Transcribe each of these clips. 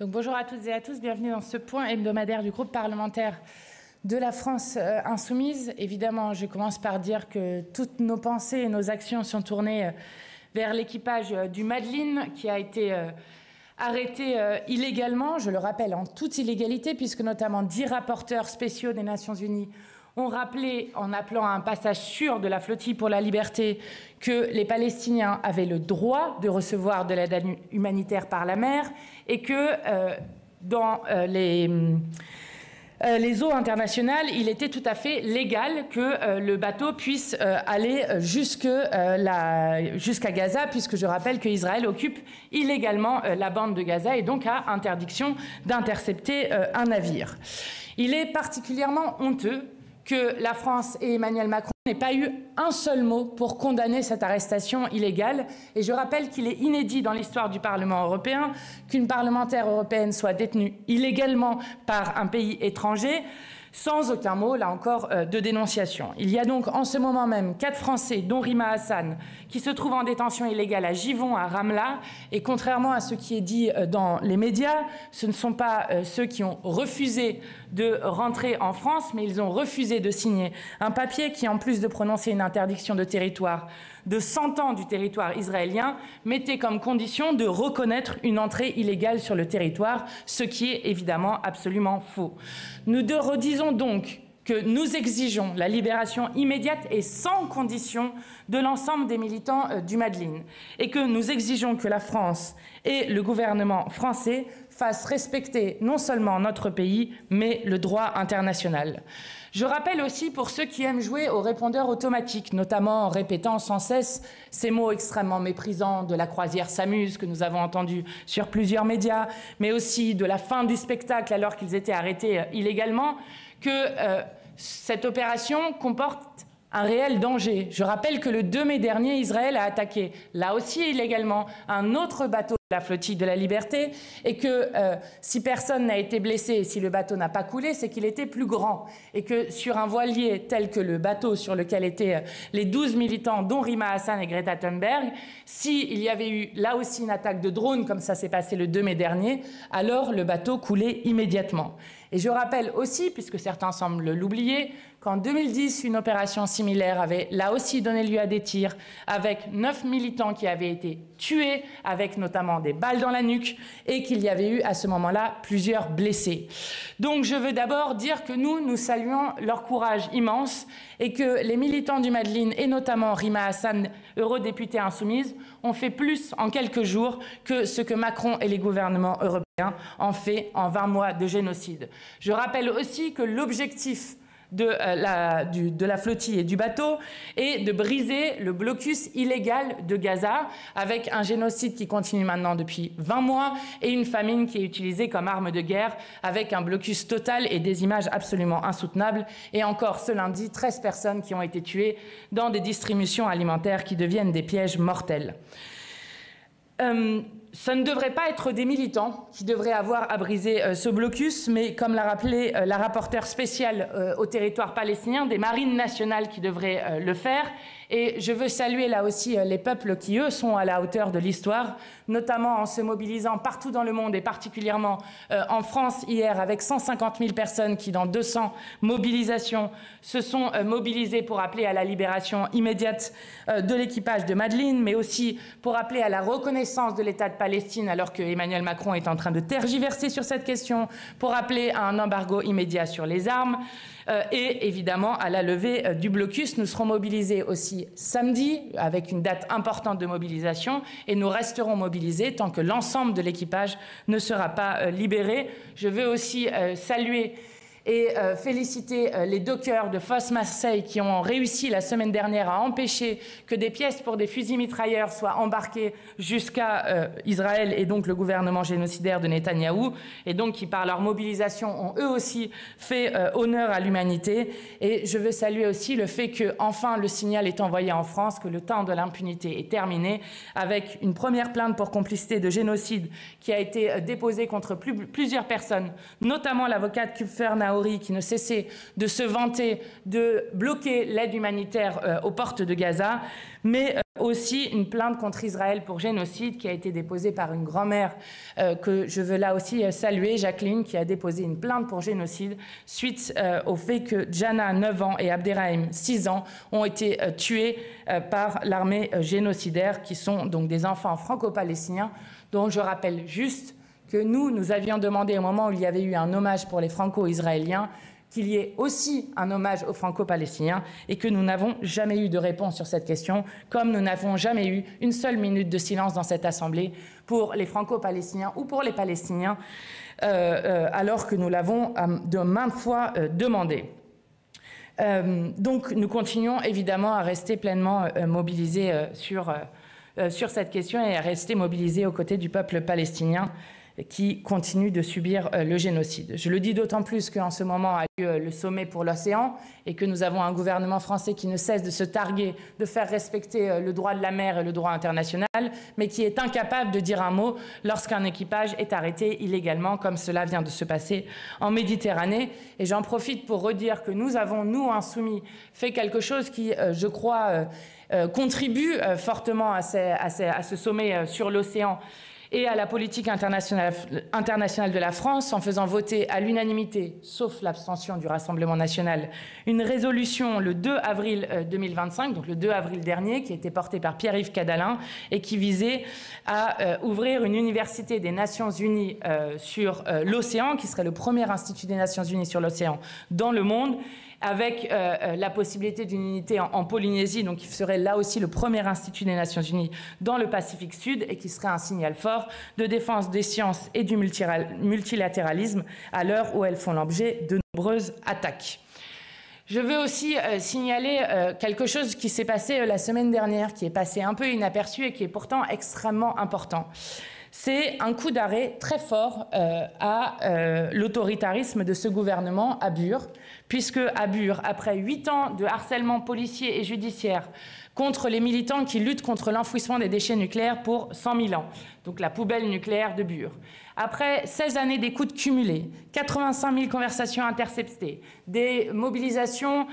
Donc bonjour à toutes et à tous, bienvenue dans ce point hebdomadaire du groupe parlementaire de la France insoumise. Évidemment, je commence par dire que toutes nos pensées et nos actions sont tournées vers l'équipage du Madeleine qui a été arrêté illégalement, je le rappelle, en toute illégalité, puisque notamment 10 rapporteurs spéciaux des Nations Unies ont rappelé, en appelant à un passage sûr de la flottille pour la liberté, que les Palestiniens avaient le droit de recevoir de l'aide humanitaire par la mer et que dans les eaux internationales, il était tout à fait légal que le bateau puisse aller jusqu'à Gaza, puisque je rappelle qu'Israël occupe illégalement la bande de Gaza et donc a interdiction d'intercepter un navire. Il est particulièrement honteux que la France et Emmanuel Macron n'aient pas eu un seul mot pour condamner cette arrestation illégale. Et je rappelle qu'il est inédit dans l'histoire du Parlement européen qu'une parlementaire européenne soit détenue illégalement par un pays étranger, sans aucun mot, là encore, de dénonciation. Il y a donc en ce moment même 4 Français, dont Rima Hassan, qui se trouvent en détention illégale à Givon, à Ramla. Et contrairement à ce qui est dit dans les médias, ce ne sont pas ceux qui ont refusé de rentrer en France, mais ils ont refusé de signer un papier qui, en plus de prononcer une interdiction de territoire de 100 ans du territoire israélien, mettait comme condition de reconnaître une entrée illégale sur le territoire, ce qui est évidemment absolument faux. Nous redisons donc que nous exigeons la libération immédiate et sans condition de l'ensemble des militants du Madeleine et que nous exigeons que la France et le gouvernement français fassent respecter non seulement notre pays, mais le droit international. Je rappelle aussi pour ceux qui aiment jouer au répondeur automatique, notamment en répétant sans cesse ces mots extrêmement méprisants de la croisière s'amuse que nous avons entendus sur plusieurs médias, mais aussi de la fin du spectacle alors qu'ils étaient arrêtés illégalement, que cette opération comporte un réel danger. Je rappelle que le 2 mai dernier, Israël a attaqué, là aussi illégalement, un autre bateau de la flottille de la liberté et que si personne n'a été blessé et si le bateau n'a pas coulé, c'est qu'il était plus grand et que sur un voilier tel que le bateau sur lequel étaient les 12 militants, dont Rima Hassan et Greta Thunberg, s'il y avait eu là aussi une attaque de drone comme ça s'est passé le 2 mai dernier, alors le bateau coulait immédiatement. Et je rappelle aussi, puisque certains semblent l'oublier, qu'en 2010, une opération similaire avait là aussi donné lieu à des tirs, avec 9 militants qui avaient été tués, avec notamment des balles dans la nuque, et qu'il y avait eu à ce moment-là plusieurs blessés. Donc je veux d'abord dire que nous saluons leur courage immense, et que les militants du Madeleine, et notamment Rima Hassan, eurodéputée insoumise, ont fait plus en quelques jours que ce que Macron et les gouvernements européens ont fait en 20 mois de génocide. Je rappelle aussi que l'objectif de la flottille et du bateau est de briser le blocus illégal de Gaza avec un génocide qui continue maintenant depuis 20 mois et une famine qui est utilisée comme arme de guerre avec un blocus total et des images absolument insoutenables. Et encore ce lundi, 13 personnes qui ont été tuées dans des distributions alimentaires qui deviennent des pièges mortels. Ça ne devrait pas être des militants qui devraient avoir à briser ce blocus, mais comme l'a rappelé la rapporteure spéciale au territoire palestinien, des marines nationales qui devraient le faire. Et je veux saluer là aussi les peuples qui, eux, sont à la hauteur de l'histoire, notamment en se mobilisant partout dans le monde et particulièrement en France hier avec 150 000 personnes qui, dans 200 mobilisations, se sont mobilisées pour appeler à la libération immédiate de l'équipage de Madeleine, mais aussi pour appeler à la reconnaissance de l'État de Palestine alors que Emmanuel Macron est en train de tergiverser sur cette question, pour appeler à un embargo immédiat sur les armes. Et évidemment à la levée du blocus. Nous serons mobilisés aussi samedi avec une date importante de mobilisation et nous resterons mobilisés tant que l'ensemble de l'équipage ne sera pas libéré. Je veux aussi saluer et féliciter les dockers de Fosse Marseille qui ont réussi la semaine dernière à empêcher que des pièces pour des fusils mitrailleurs soient embarquées jusqu'à Israël et donc le gouvernement génocidaire de Netanyahou et donc qui par leur mobilisation ont eux aussi fait honneur à l'humanité. Et je veux saluer aussi le fait que enfin le signal est envoyé en France que le temps de l'impunité est terminé avec une première plainte pour complicité de génocide qui a été déposée contre plusieurs personnes, notamment l'avocate Kupfer maoris qui ne cessait de se vanter de bloquer l'aide humanitaire aux portes de Gaza, mais aussi une plainte contre Israël pour génocide qui a été déposée par une grand-mère que je veux là aussi saluer, Jacqueline, qui a déposé une plainte pour génocide suite au fait que Jana, 9 ans, et Abderrahim, 6 ans, ont été tués par l'armée génocidaire, qui sont donc des enfants franco-palestiniens, dont je rappelle juste que nous avions demandé au moment où il y avait eu un hommage pour les franco-israéliens, qu'il y ait aussi un hommage aux franco-palestiniens et que nous n'avons jamais eu de réponse sur cette question, comme nous n'avons jamais eu une seule minute de silence dans cette Assemblée pour les franco-palestiniens ou pour les Palestiniens, alors que nous l'avons de maintes fois demandé. Donc nous continuons évidemment à rester pleinement mobilisés sur cette question et à rester mobilisés aux côtés du peuple palestinien qui continue de subir le génocide. Je le dis d'autant plus qu'en ce moment a lieu le sommet pour l'océan et que nous avons un gouvernement français qui ne cesse de se targuer de faire respecter le droit de la mer et le droit international, mais qui est incapable de dire un mot lorsqu'un équipage est arrêté illégalement, comme cela vient de se passer en Méditerranée. Et j'en profite pour redire que nous avons, nous, Insoumis, fait quelque chose qui, je crois, contribue fortement à ce sommet sur l'océan et à la politique internationale de la France, en faisant voter à l'unanimité, sauf l'abstention du Rassemblement national, une résolution le 2 avril 2025, donc le 2 avril dernier, qui a été portée par Pierre-Yves Cadalin et qui visait à ouvrir une université des Nations Unies sur l'océan, qui serait le premier institut des Nations Unies sur l'océan dans le monde, avec la possibilité d'une unité en Polynésie, donc qui serait là aussi le premier institut des Nations Unies dans le Pacifique Sud et qui serait un signal fort de défense des sciences et du multilatéralisme à l'heure où elles font l'objet de nombreuses attaques. Je veux aussi signaler quelque chose qui s'est passé la semaine dernière, qui est passé un peu inaperçu et qui est pourtant extrêmement important. C'est un coup d'arrêt très fort à l'autoritarisme de ce gouvernement à Bure, puisque à Bure, après 8 ans de harcèlement policier et judiciaire contre les militants qui luttent contre l'enfouissement des déchets nucléaires pour 100 000 ans, donc la poubelle nucléaire de Bure, après 16 années d'écoute cumulée, 85 000 conversations interceptées, des mobilisations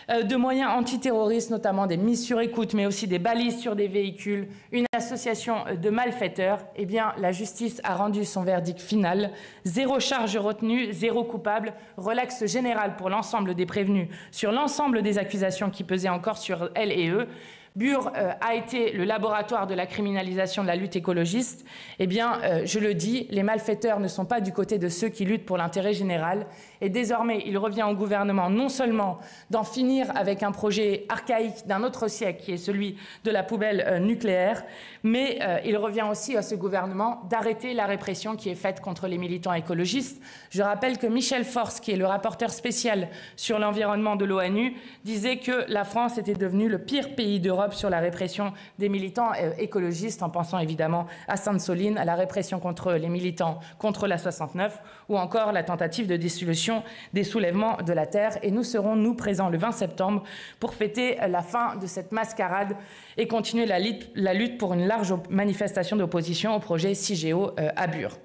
de moyens antiterroristes, notamment des mises sur écoute, mais aussi des balises sur des véhicules, une association de malfaiteurs, eh bien, la justice a rendu son verdict final. 0 charge retenue, 0 coupable, relax général pour l'ensemble des prévenus sur l'ensemble des accusations qui pesaient encore sur elles et eux. Bure a été le laboratoire de la criminalisation de la lutte écologiste. Eh bien, je le dis, les malfaiteurs ne sont pas du côté de ceux qui luttent pour l'intérêt général. Et désormais, il revient au gouvernement non seulement d'en finir avec un projet archaïque d'un autre siècle, qui est celui de la poubelle nucléaire, mais il revient aussi à ce gouvernement d'arrêter la répression qui est faite contre les militants écologistes. Je rappelle que Michel Forst, qui est le rapporteur spécial sur l'environnement de l'ONU, disait que la France était devenue le pire pays d'Europe sur la répression des militants écologistes, en pensant évidemment à Sainte-Soline, à la répression contre les militants contre la 69, ou encore la tentative de dissolution des soulèvements de la terre. Et nous serons, nous, présents le 20 septembre pour fêter la fin de cette mascarade et continuer la lutte pour une large manifestation d'opposition au projet CIGEO à Bure.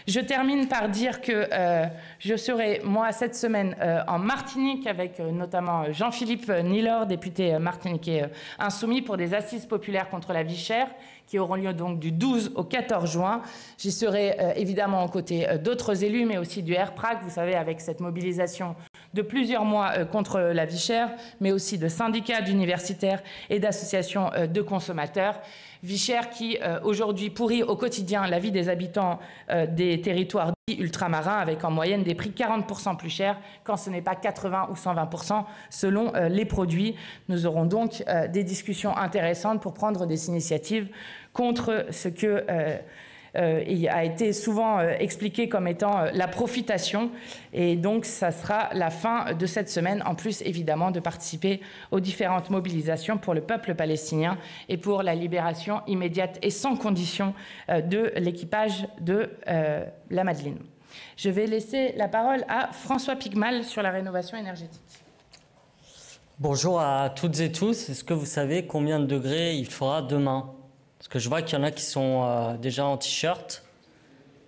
Je termine par dire que je serai, moi, cette semaine en Martinique avec notamment Jean-Philippe Nilor, député martiniquais insoumis, pour des assises populaires contre la vie chère qui auront lieu donc du 12 au 14 juin. J'y serai évidemment aux côtés d'autres élus, mais aussi du RPRAC, vous savez, avec cette mobilisation de plusieurs mois contre la vie chère, mais aussi de syndicats, d'universitaires et d'associations de consommateurs. Vie chère qui, aujourd'hui, pourrit au quotidien la vie des habitants des territoires dits ultramarins, avec en moyenne des prix 40% plus chers, quand ce n'est pas 80 ou 120% selon les produits. Nous aurons donc des discussions intéressantes pour prendre des initiatives contre ce que a été souvent expliqué comme étant la profitation. Et donc, ça sera la fin de cette semaine, en plus évidemment de participer aux différentes mobilisations pour le peuple palestinien et pour la libération immédiate et sans condition de l'équipage de la Madeleine. Je vais laisser la parole à François Pigmal sur la rénovation énergétique. Bonjour à toutes et tous. Est-ce que vous savez combien de degrés il fera demain ? Parce que je vois qu'il y en a qui sont déjà en t-shirt.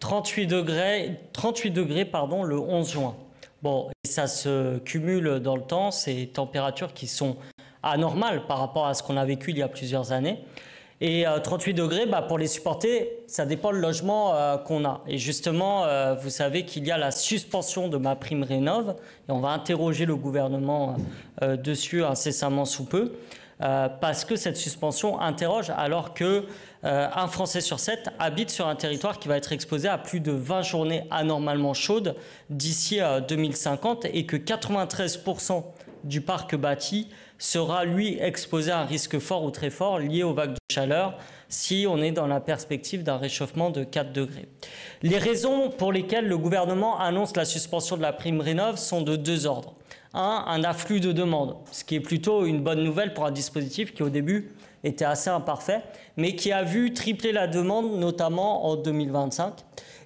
38 degrés le 11 juin. Bon, et ça se cumule dans le temps, ces températures qui sont anormales par rapport à ce qu'on a vécu il y a plusieurs années. Et 38 degrés, pour les supporter, ça dépend le logement qu'on a. Et justement, vous savez qu'il y a la suspension de MaPrimeRénov', et on va interroger le gouvernement dessus incessamment sous peu, parce que cette suspension interroge alors que un Français sur 7 habite sur un territoire qui va être exposé à plus de 20 journées anormalement chaudes d'ici 2050 et que 93% du parc bâti sera, lui, exposé à un risque fort ou très fort lié aux vagues de chaleur si on est dans la perspective d'un réchauffement de 4 degrés. Les raisons pour lesquelles le gouvernement annonce la suspension de la prime Rénov' sont de deux ordres. Un afflux de demandes, ce qui est plutôt une bonne nouvelle pour un dispositif qui, au début, était assez imparfait, mais qui a vu tripler la demande, notamment en 2025.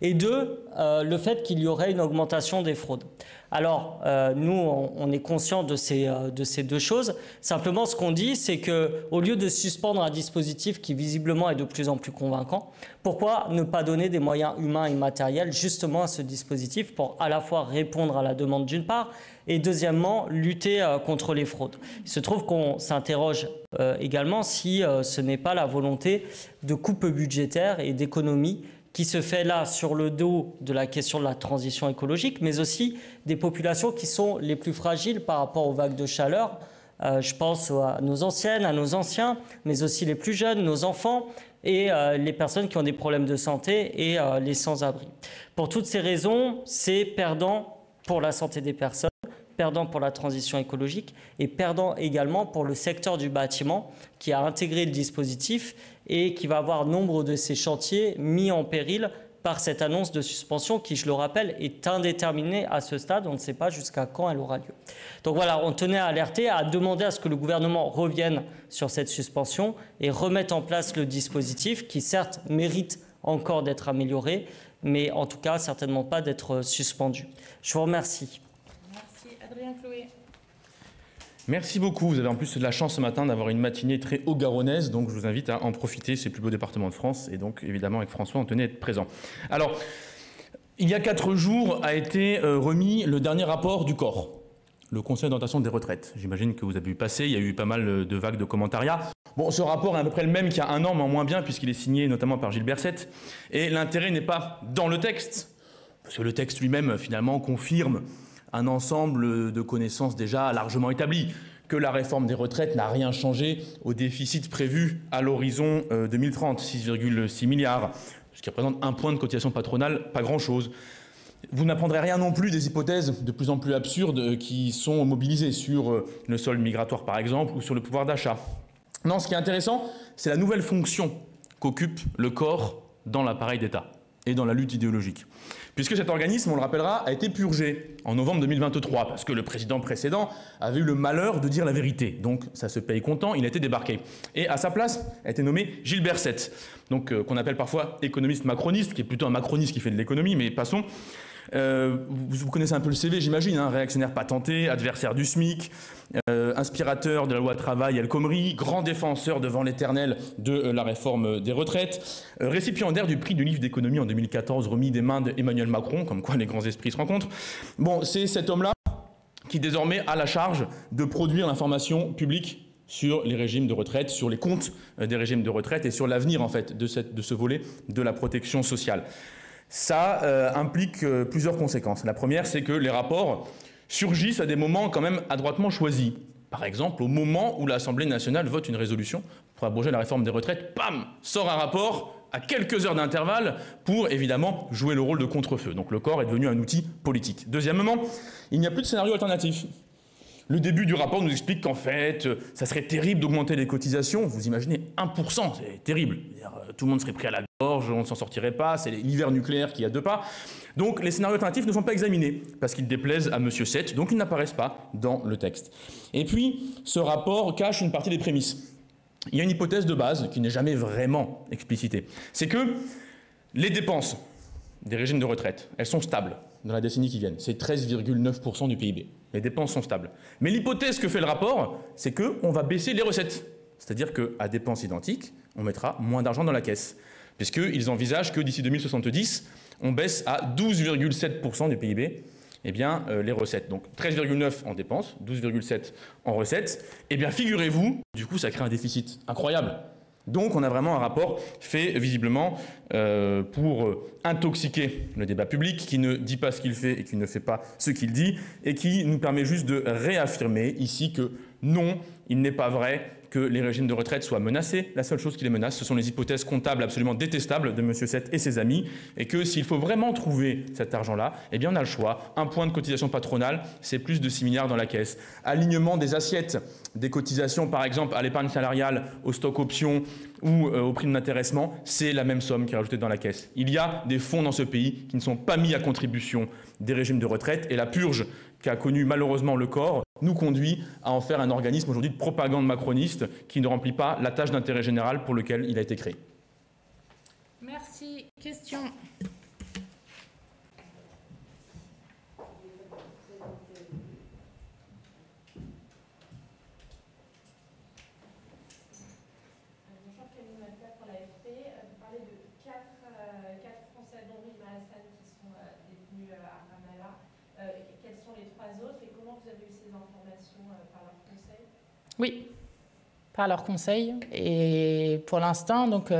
Et deux, le fait qu'il y aurait une augmentation des fraudes. Alors, nous, on est conscients de ces deux choses. Simplement, ce qu'on dit, c'est qu'au lieu de suspendre un dispositif qui, visiblement, est de plus en plus convaincant, pourquoi ne pas donner des moyens humains et matériels, justement, à ce dispositif pour à la fois répondre à la demande d'une part, et deuxièmement, lutter contre les fraudes. Il se trouve qu'on s'interroge également si ce n'est pas la volonté de coupe budgétaire et d'économie qui se fait là sur le dos de la question de la transition écologique, mais aussi des populations qui sont les plus fragiles par rapport aux vagues de chaleur. Je pense à nos anciennes, à nos anciens, mais aussi les plus jeunes, nos enfants et les personnes qui ont des problèmes de santé et les sans-abri. Pour toutes ces raisons, c'est perdant pour la santé des personnes, perdant pour la transition écologique et perdant également pour le secteur du bâtiment qui a intégré le dispositif et qui va avoir nombre de ces chantiers mis en péril par cette annonce de suspension qui, je le rappelle, est indéterminée à ce stade. On ne sait pas jusqu'à quand elle aura lieu. Donc voilà, on tenait à alerter, à demander à ce que le gouvernement revienne sur cette suspension et remette en place le dispositif qui, certes, mérite encore d'être amélioré, mais en tout cas, certainement pas d'être suspendu. Je vous remercie. Adrien Chloé. Merci beaucoup. Vous avez en plus de la chance ce matin d'avoir une matinée très haut-garonnaise, donc je vous invite à en profiter. C'est le plus beau département de France et donc évidemment avec François, on tenait à être présent. Alors, il y a 4 jours a été remis le dernier rapport du COR, le Conseil d'orientation des retraites. J'imagine que vous avez vu passer, il y a eu pas mal de vagues de commentariats. Bon, ce rapport est à peu près le même qu'il y a un an, mais en moins bien, puisqu'il est signé notamment par Gilles Berset. Et l'intérêt n'est pas dans le texte, parce que le texte lui-même, finalement, confirme un ensemble de connaissances déjà largement établies, que la réforme des retraites n'a rien changé au déficit prévu à l'horizon 2030, 6,6 milliards, ce qui représente 1 point de cotisation patronale, pas grand-chose. Vous n'apprendrez rien non plus des hypothèses de plus en plus absurdes qui sont mobilisées sur le solde migratoire par exemple ou sur le pouvoir d'achat. Non, ce qui est intéressant, c'est la nouvelle fonction qu'occupe le corps dans l'appareil d'État et dans la lutte idéologique. Puisque cet organisme, on le rappellera, a été purgé en novembre 2023, parce que le président précédent avait eu le malheur de dire la vérité. Donc ça se paye content, il a été débarqué. Et à sa place a été nommé Gilles Berset, donc qu'on appelle parfois économiste macroniste, qui est plutôt un macroniste qui fait de l'économie, mais passons. Vous connaissez un peu le CV, j'imagine, hein, réactionnaire patenté, adversaire du SMIC, inspirateur de la loi travail El Khomri, grand défenseur devant l'éternel de la réforme des retraites, récipiendaire du prix du livre d'économie en 2014 remis des mains d'Emmanuel Macron, comme quoi les grands esprits se rencontrent. Bon, c'est cet homme-là qui désormais a la charge de produire l'information publique sur les régimes de retraite, sur les comptes des régimes de retraite et sur l'avenir en fait de ce volet de la protection sociale. Ça implique plusieurs conséquences. La première, c'est que les rapports surgissent à des moments quand même adroitement choisis. Par exemple, au moment où l'Assemblée nationale vote une résolution pour abroger la réforme des retraites, bam, sort un rapport à quelques heures d'intervalle pour évidemment jouer le rôle de contre-feu. Donc le corps est devenu un outil politique. Deuxièmement, il n'y a plus de scénario alternatif. Le début du rapport nous explique qu'en fait, ça serait terrible d'augmenter les cotisations. Vous imaginez 1%, c'est terrible. Tout le monde serait pris à la gorge, on ne s'en sortirait pas, c'est l'hiver nucléaire qui a 2 pas. Donc les scénarios alternatifs ne sont pas examinés, parce qu'ils déplaisent à Monsieur Sett, donc ils n'apparaissent pas dans le texte. Et puis, ce rapport cache une partie des prémices. Il y a une hypothèse de base qui n'est jamais vraiment explicitée. C'est que les dépenses des régimes de retraite, elles sont stables dans la décennie qui vient. C'est 13,9% du PIB. Les dépenses sont stables. Mais l'hypothèse que fait le rapport, c'est qu'on va baisser les recettes. C'est-à-dire qu'à dépenses identiques, on mettra moins d'argent dans la caisse. Puisqu'ils envisagent que d'ici 2070, on baisse à 12,7% du PIB eh bien, les recettes. Donc 13,9 en dépenses, 12,7 en recettes. Eh bien, figurez-vous, du coup, ça crée un déficit incroyable. Donc on a vraiment un rapport fait visiblement pour intoxiquer le débat public, qui ne dit pas ce qu'il fait et qui ne fait pas ce qu'il dit, et qui nous permet juste de réaffirmer ici que non, il n'est pas vrai que les régimes de retraite soient menacés. La seule chose qui les menace, ce sont les hypothèses comptables absolument détestables de M. Sett et ses amis, et que s'il faut vraiment trouver cet argent-là, eh bien on a le choix. Un point de cotisation patronale, c'est plus de 6 milliards dans la caisse. Alignement des assiettes des cotisations, par exemple, à l'épargne salariale, au stock options ou aux primes d'intéressement, c'est la même somme qui est rajoutée dans la caisse. Il y a des fonds dans ce pays qui ne sont pas mis à contribution des régimes de retraite, et la purge qu'a connu malheureusement le corps nous conduit à en faire un organisme aujourd'hui de propagande macroniste qui ne remplit pas la tâche d'intérêt général pour lequel il a été créé. Merci. Question. Oui, par leur conseil. Et pour l'instant, donc,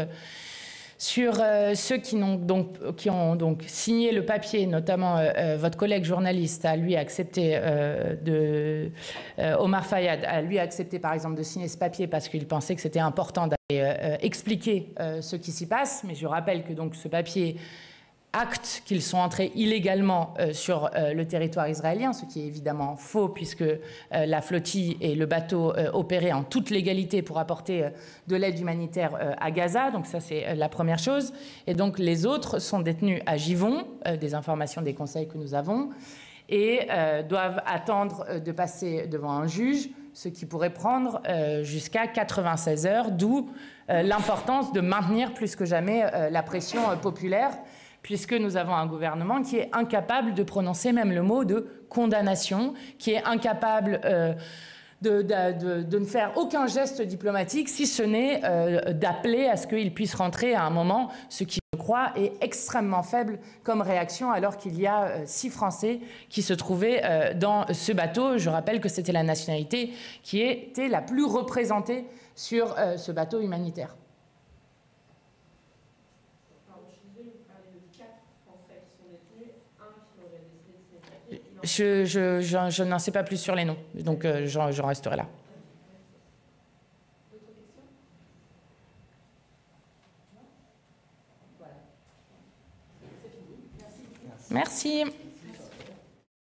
sur ceux qui ont donc signé le papier, notamment votre collègue journaliste a lui accepté, Omar Fayad a lui accepté par exemple de signer ce papier parce qu'il pensait que c'était important d'aller expliquer ce qui s'y passe. Mais je rappelle que donc ce papier acte qu'ils sont entrés illégalement sur le territoire israélien, ce qui est évidemment faux puisque la flottille et le bateau opéraient en toute légalité pour apporter de l'aide humanitaire à Gaza. Donc ça, c'est la première chose. Et donc les autres sont détenus à Givon, des informations des conseils que nous avons, et doivent attendre de passer devant un juge, ce qui pourrait prendre jusqu'à 96 heures, d'où l'importance de maintenir plus que jamais la pression populaire, puisque nous avons un gouvernement qui est incapable de prononcer même le mot de condamnation, qui est incapable de ne faire aucun geste diplomatique, si ce n'est d'appeler à ce qu'il puisse rentrer à un moment, ce qui, je crois, est extrêmement faible comme réaction, alors qu'il y a 6 Français qui se trouvaient dans ce bateau. Je rappelle que c'était la nationalité qui était la plus représentée sur ce bateau humanitaire. Je n'en sais pas plus sur les noms, donc j'en resterai là. Merci.